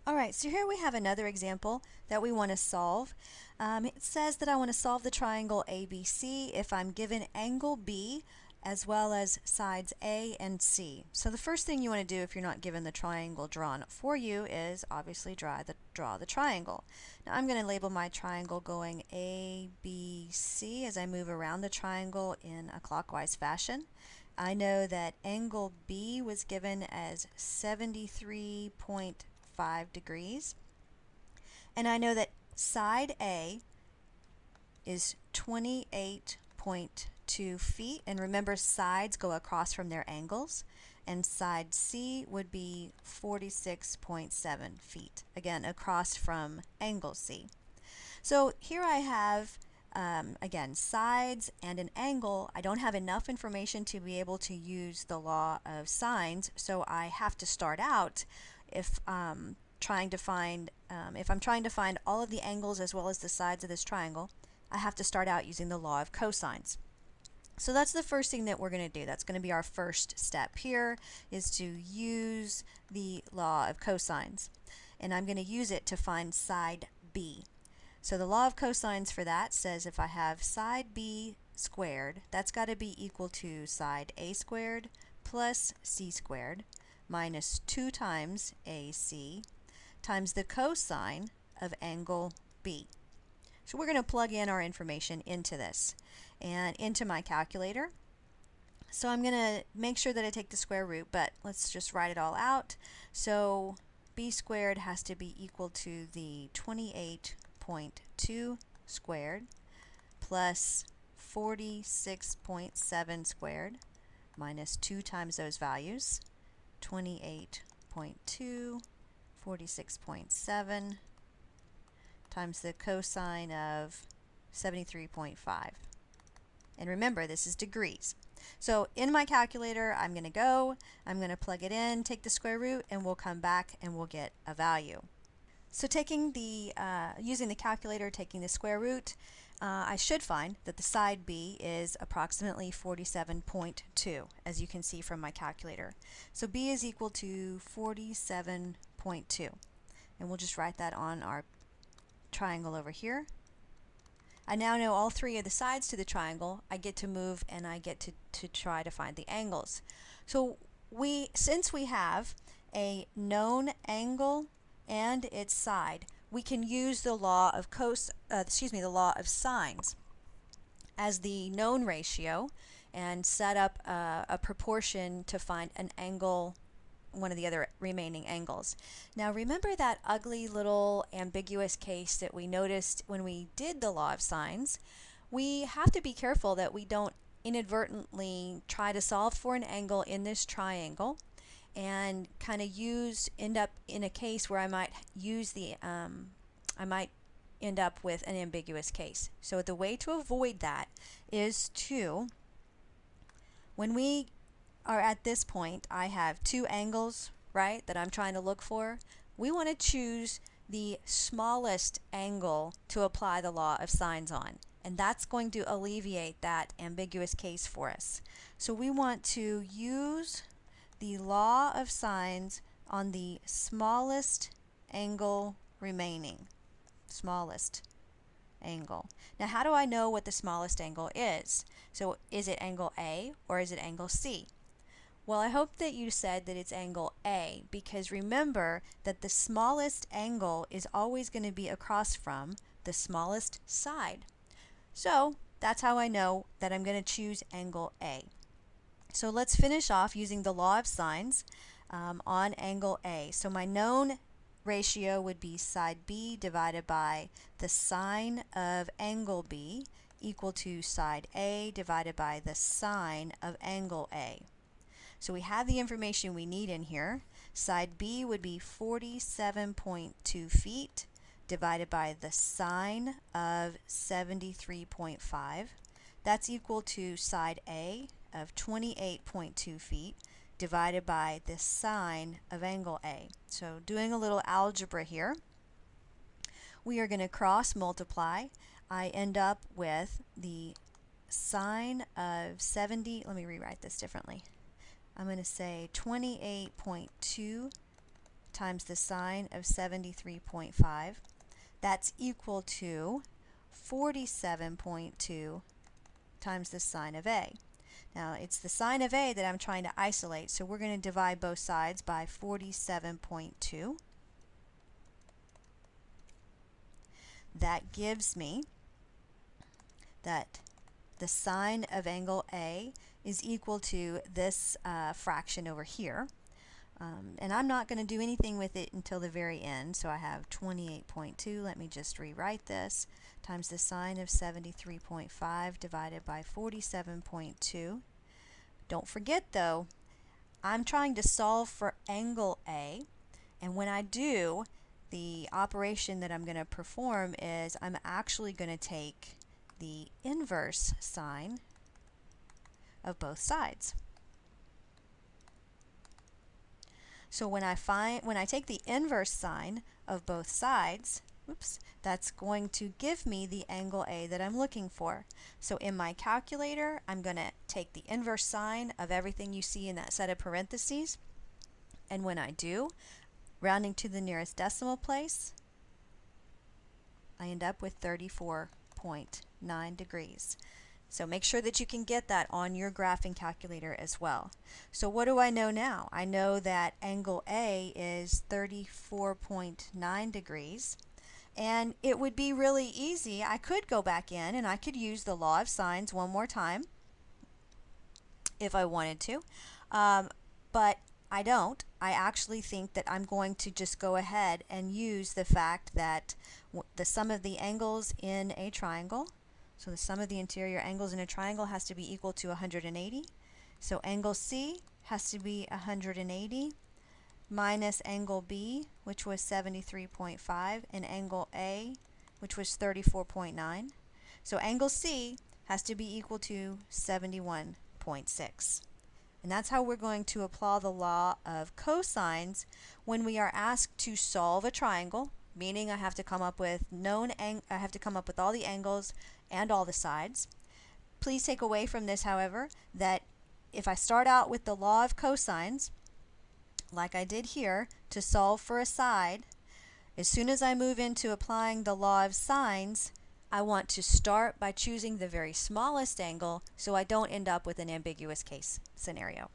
Alright, so here we have another example that we want to solve. It says that I want to solve the triangle ABC if I'm given angle B as well as sides A and C. So the first thing you want to do if you're not given the triangle drawn for you is obviously draw the triangle. Now I'm going to label my triangle going A, B, C as I move around the triangle in a clockwise fashion. I know that angle B was given as 73.5 degrees, and I know that side A is 28.2 feet, and remember sides go across from their angles, and side C would be 46.7 feet, again across from angle C. So here I have again, sides and an angle. I don't have enough information to be able to use the law of sines, so I have to start out if I'm trying to find all of the angles as well as the sides of this triangle. I have to start out using the law of cosines. So that's the first thing that we're going to do. That's going to be our first step here, is to use the law of cosines. And I'm going to use it to find side B. So the law of cosines for that says if I have side B squared, that's got to be equal to side A squared plus C squared minus 2 times AC times the cosine of angle B. So we're going to plug in our information into this and into my calculator. So I'm going to make sure that I take the square root, but let's just write it all out. So B squared has to be equal to the 28.2 squared plus 46.7 squared minus 2 times those values, 28.2, 46.7 times the cosine of 73.5. And remember, this is degrees. So in my calculator, I'm going to plug it in, take the square root, and we'll come back and we'll get a value. So taking the, using the calculator, taking the square root, I should find that the side B is approximately 47.2, as you can see from my calculator. So B is equal to 47.2. And we'll just write that on our triangle over here. I now know all 3 of the sides to the triangle. I get to move and I get to try to find the angles. So since we have a known angle and its side, we can use the law of the law of sines as the known ratio and set up a proportion to find an angle, one of the other remaining angles. Now remember that ugly little ambiguous case that we noticed when we did the law of sines? We have to be careful that we don't inadvertently try to solve for an angle in this triangle and kind of end up in a case where I might end up with an ambiguous case. So the way to avoid that is to, when we are at this point, I have 2 angles, right, that I'm trying to look for. We want to choose the smallest angle to apply the law of sines on, and that's going to alleviate that ambiguous case for us. So we want to use the law of sines on the smallest angle remaining. Smallest angle. Now how do I know what the smallest angle is? So is it angle A or is it angle C? Well, I hope that you said that it's angle A, because remember that the smallest angle is always going to be across from the smallest side. So that's how I know that I'm going to choose angle A. So let's finish off using the law of sines on angle A. So my known ratio would be side B divided by the sine of angle B equal to side A divided by the sine of angle A. So we have the information we need in here. Side B would be 47.2 feet divided by the sine of 73.5. That's equal to side A of 28.2 feet divided by the sine of angle A. So doing a little algebra here, we are going to cross multiply. I end up with the sine of 70, let me rewrite this differently. I'm going to say 28.2 times the sine of 73.5. That's equal to 47.2 times the sine of A. Now, it's the sine of A that I'm trying to isolate, so we're going to divide both sides by 47.2. That gives me that the sine of angle A is equal to this fraction over here. And I'm not going to do anything with it until the very end, so I have 28.2. Let me just rewrite this, times the sine of 73.5 divided by 47.2. Don't forget, though, I'm trying to solve for angle A, and when I do, the operation that I'm going to perform is I'm actually going to take the inverse sine of both sides. So when I take the inverse sine of both sides, that's going to give me the angle A that I'm looking for. So in my calculator, I'm going to take the inverse sine of everything you see in that set of parentheses. And when I do, rounding to the nearest decimal place, I end up with 34.9 degrees. So make sure that you can get that on your graphing calculator as well. So what do I know now? I know that angle A is 34.9 degrees. And it would be really easy. I could go back in and I could use the law of sines one more time if I wanted to. But I don't. I actually think that I'm going to just go ahead and use the fact that the sum of the angles in a triangle, so the sum of the interior angles in a triangle has to be equal to 180. So angle C has to be 180 minus angle B, which was 73.5, and angle A, which was 34.9. So angle C has to be equal to 71.6. And that's how we're going to apply the law of cosines when we are asked to solve a triangle, meaning I have to come up with all the angles and all the sides. Please take away from this, however, that if I start out with the law of cosines, like I did here, to solve for a side, as soon as I move into applying the law of sines, I want to start by choosing the very smallest angle so I don't end up with an ambiguous case scenario.